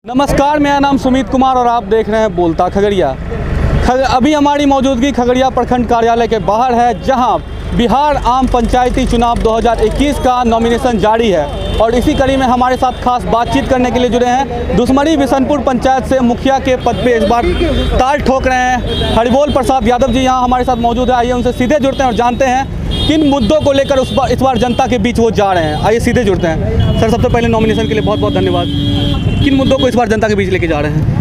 नमस्कार, मेरा नाम सुमित कुमार और आप देख रहे हैं बोलता खगड़िया। अभी हमारी मौजूदगी खगड़िया प्रखंड कार्यालय के बाहर है, जहां बिहार आम पंचायती चुनाव 2021 का नॉमिनेशन जारी है। और इसी कड़ी में हमारे साथ खास बातचीत करने के लिए जुड़े हैं दुश्मनी बिशनपुर पंचायत से मुखिया के पद पे इस बार ताल ठोक रहे हैं हरिबोल प्रसाद यादव जी यहाँ हमारे साथ मौजूद है। आइए उनसे सीधे जुड़ते हैं और जानते हैं किन मुद्दों को लेकर इस बार जनता के बीच वो जा रहे हैं। आइए सीधे जुड़ते हैं। सर, सबसे पहले नॉमिनेशन के लिए बहुत बहुत धन्यवाद। किन मुद्दों को इस बार जनता के बीच लेके जा रहे हैं?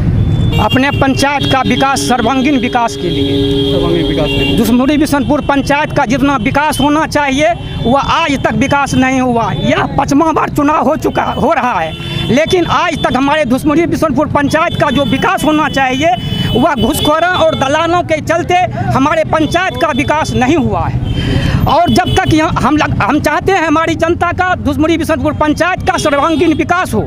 अपने पंचायत का विकास, सर्वांगीण विकास के लिए। सर्वांगीण विकास के लिए दुश्मनी बिशनपुर पंचायत का जितना विकास होना चाहिए वह आज तक विकास नहीं हुआ। यह 5वां बार चुनाव हो रहा है, लेकिन आज तक हमारे दुश्मनी बिशनपुर पंचायत का जो विकास होना चाहिए वह घुसखोरों और दलालों के चलते हमारे पंचायत का विकास नहीं हुआ है। और जब तक हम चाहते हैं हमारी जनता का दुश्मनी बिशनपुर पंचायत का सर्वांगीण विकास हो।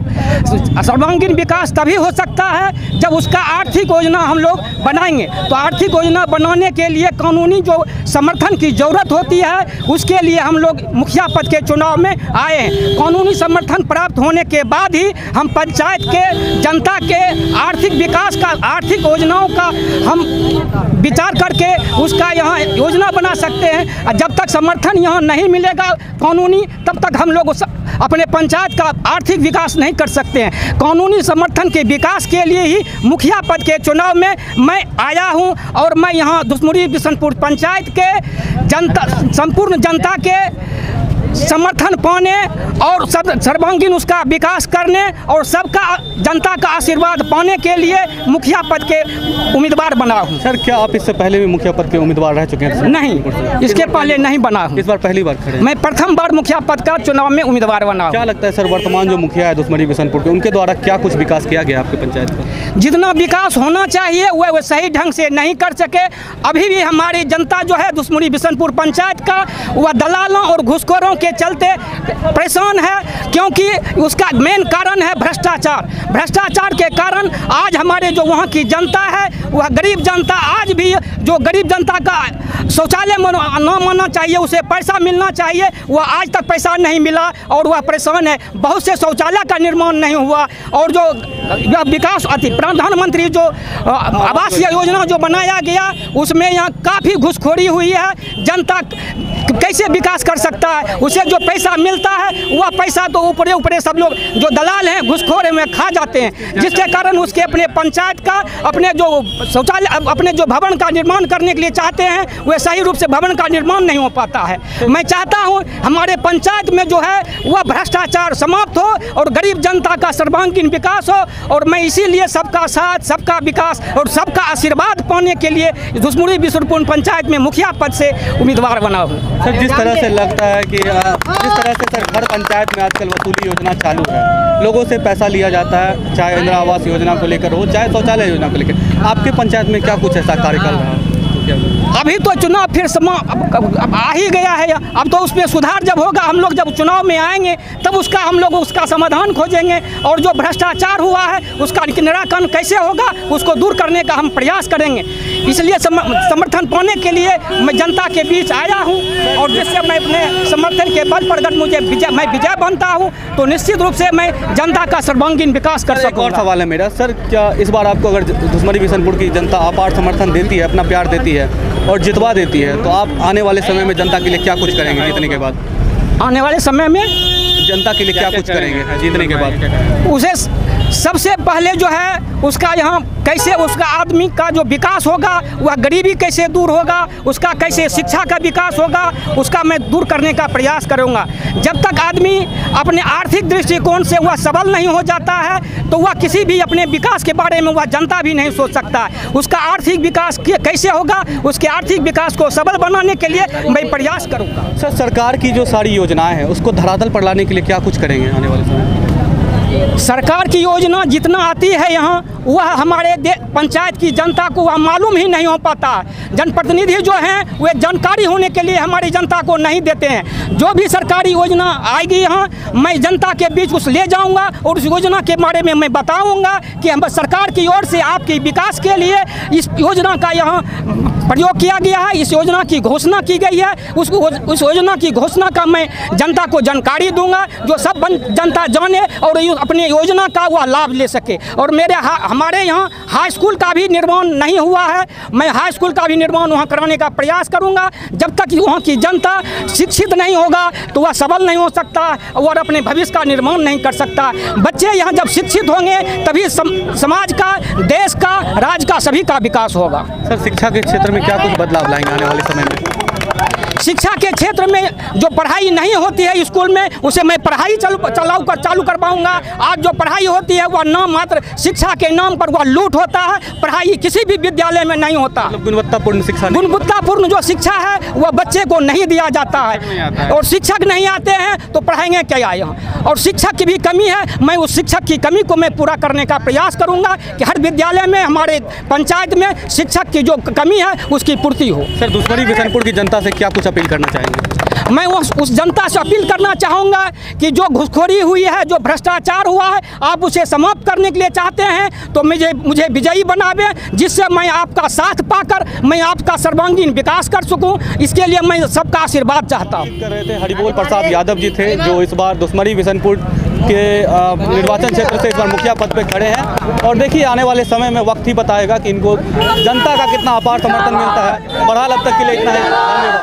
सर्वांगीण विकास तभी हो सकता है जब उसका आर्थिक योजना हम लोग बनाएंगे। तो आर्थिक योजना बनाने के लिए कानूनी जो समर्थन की ज़रूरत होती है, उसके लिए हम लोग मुखिया पद के चुनाव में आए हैं। कानूनी समर्थन प्राप्त होने के बाद ही हम पंचायत के जनता के आर्थिक विकास का, आर्थिक योजनाओं का हम विचार करके उसका यहाँ योजना बना सकते हैं। जब तक समर्थन यहाँ नहीं मिलेगा कानूनी, तब तक हम लोग अपने पंचायत का आर्थिक विकास नहीं कर सकते हैं। कानूनी समर्थन के विकास के लिए ही मुखिया पद के चुनाव में मैं आया हूं और मैं यहाँ दुश्मनी बिशनपुर पंचायत के संपूर्ण जनता के समर्थन पाने और सर्वांगीण उसका विकास करने और सबका जनता का आशीर्वाद पाने के लिए मुखिया पद के उम्मीदवार बना हूं। सर, क्या आप इससे पहले भी मुखिया पद के उम्मीदवार रह चुके हैं? नहीं, इसके पहले नहीं बना हूं। इस बार पहली बार खड़े? मैं प्रथम बार मुखिया पद का चुनाव में उम्मीदवार बना हूं। क्या लगता है सर, वर्तमान जो मुखिया है दुश्मनी बिशनपुर के, उनके द्वारा क्या कुछ विकास किया गया आपके पंचायत का? जितना विकास होना चाहिए वह सही ढंग से नहीं कर सके। अभी भी हमारी जनता जो है दुश्मनी बिशनपुर पंचायत का, वह दलालों और घुसखोरों के चलते परेशान है, क्योंकि उसका मेन कारण है भ्रष्टाचार। भ्रष्टाचार के कारण आज हमारे जो वहाँ की जनता है, वह गरीब जनता, आज भी जो गरीब जनता का शौचालय न मानना चाहिए, उसे पैसा मिलना चाहिए, वह आज तक पैसा नहीं मिला और वह परेशान है। बहुत से शौचालय का निर्माण नहीं हुआ और जो विकास प्रधानमंत्री जो आवास योजना जो बनाया गया, उसमें यहाँ काफ़ी घुसखोरी हुई है। जनता कैसे विकास कर सकता है? उसे जो पैसा मिलता है वह पैसा तो ऊपरे सब लोग जो दलाल हैं, घुसखोर में खा जाते हैं, जिसके कारण उसके अपने पंचायत का, अपने जो शौचालय, अपने जो भवन का निर्माण करने के लिए चाहते हैं, वह सही रूप से भवन का निर्माण नहीं हो पाता है। मैं चाहता हूं हमारे पंचायत में जो है वह भ्रष्टाचार समाप्त हो और गरीब जनता का सर्वांगीण विकास हो। और मैं इसीलिए सबका साथ, सबका विकास और सबका आशीर्वाद पाने के लिए दुश्मनी बिशनपुर पंचायत में मुखिया पद से उम्मीदवार बना हूँ। सर, जिस तरह से लगता है कि जिस तरह से सर हर पंचायत में आजकल वसूली योजना चालू है, लोगों से पैसा लिया जाता है, चाहे इंदिरा आवास योजना को लेकर हो, चाहे शौचालय योजना को लेकर, आपके पंचायत में क्या कुछ ऐसा कार्यकाल रहा? अभी तो चुनाव फिर अब आ ही गया है। अब तो उसमें सुधार जब होगा, हम लोग जब चुनाव में आएंगे तब हम लोग उसका समाधान खोजेंगे और जो भ्रष्टाचार हुआ है उसका निराकरण कैसे होगा उसको दूर करने का हम प्रयास करेंगे। इसलिए समर्थन पाने के लिए मैं जनता के बीच आया हूं और जिससे मैं अपने समर्थन के बल पर अगर मैं विजय बनता हूं तो निश्चित रूप से मैं जनता का सर्वांगीण विकास कर सकूँगा। और सवाल है मेरा, सर, क्या इस बार आपको अगर दुश्मनी बिशनपुर की जनता अपार समर्थन देती है, अपना प्यार देती है और जितवा देती है, तो आप आने वाले समय में जनता के लिए क्या कुछ करेंगे जीतने के बाद? आने वाले समय में जनता के लिए क्या कुछ करेंगे जीतने के बाद? उसे सबसे पहले जो है उसका यहाँ कैसे उसका आदमी का जो विकास होगा, वह गरीबी कैसे दूर होगा, उसका कैसे शिक्षा का विकास होगा, उसका मैं दूर करने का प्रयास करूँगा। जब तक आदमी अपने आर्थिक दृष्टिकोण से वह सबल नहीं हो जाता है तो वह किसी भी अपने विकास के बारे में वह जनता भी नहीं सोच सकता है। उसका आर्थिक विकास कैसे होगा, उसके आर्थिक विकास को सबल बनाने के लिए मैं प्रयास करूँगा। सर, सरकार की जो सारी योजनाएं हैं उसको धरातल पर लाने के लिए क्या कुछ करेंगे आने वाले समय? सरकार की योजना जितना आती है यहाँ, वह हमारे पंचायत की जनता को वह मालूम ही नहीं हो पाता। जनप्रतिनिधि जो हैं वे जानकारी होने के लिए हमारी जनता को नहीं देते हैं। जो भी सरकारी योजना आएगी यहाँ, मैं जनता के बीच उस ले जाऊँगा और उस योजना के बारे में मैं बताऊँगा कि हम सरकार की ओर से आपके विकास के लिए इस योजना का यहाँ प्रयोग किया गया है। इस योजना की घोषणा की गई है। उस योजना की घोषणा का मैं जनता को जानकारी दूंगा, जो सब जनता जाने और अपने योजना का वह लाभ ले सके। और हमारे यहाँ हाई स्कूल का भी निर्माण नहीं हुआ है। मैं हाई स्कूल का भी निर्माण वहाँ कराने का प्रयास करूँगा। जब तक वहाँ की जनता शिक्षित नहीं होगा तो वह सबल नहीं हो सकता और अपने भविष्य का निर्माण नहीं कर सकता। बच्चे यहाँ जब शिक्षित होंगे तभी समाज का, देश का, राज्य का, सभी का विकास होगा। सर, शिक्षा के क्षेत्र में क्या कुछ बदलाव लाएंगे आने वाले समय में? शिक्षा के क्षेत्र में जो पढ़ाई नहीं होती है स्कूल में, उसे मैं पढ़ाई चालू कर पाऊंगा। आज जो पढ़ाई होती है वह नाम मात्र शिक्षा के नाम पर वह लूट होता है। पढ़ाई किसी भी विद्यालय में नहीं होता। गुणवत्तापूर्ण शिक्षा, गुणवत्तापूर्ण जो शिक्षा है वह बच्चे को नहीं दिया जाता है। और शिक्षक नहीं आते हैं तो पढ़ाएंगे क्या यहाँ? और शिक्षक की भी कमी है। मैं उस शिक्षक की कमी को मैं पूरा करने का प्रयास करूँगा कि हर विद्यालय में, हमारे पंचायत में शिक्षक की जो कमी है उसकी पूर्ति हो। सर, दुश्मनी बिशनपुर की जनता से क्या कुछ अपील करना चाहेंगे? मैं उस जनता से अपील करना चाहूँगा कि जो घुसखोरी हुई है, जो भ्रष्टाचार हुआ है, आप उसे समाप्त करने के लिए चाहते हैं तो मुझे विजयी बनावे, जिससे मैं आपका साथ पाकर मैं आपका सर्वांगीण विकास कर सकूं। इसके लिए मैं सबका आशीर्वाद चाहता हूँ। कर रहे थे हरिबोल प्रसाद यादव जी थे, जो इस बार दुश्मनी बिशनपुर के निर्वाचन क्षेत्र से इस बार मुखिया पद पे खड़े हैं। और देखिए आने वाले समय में वक्त ही बताएगा कि इनको जनता का कितना अपार समर्थन मिलता है। बहरहाल अब तक के लिए इतना है। धन्यवाद।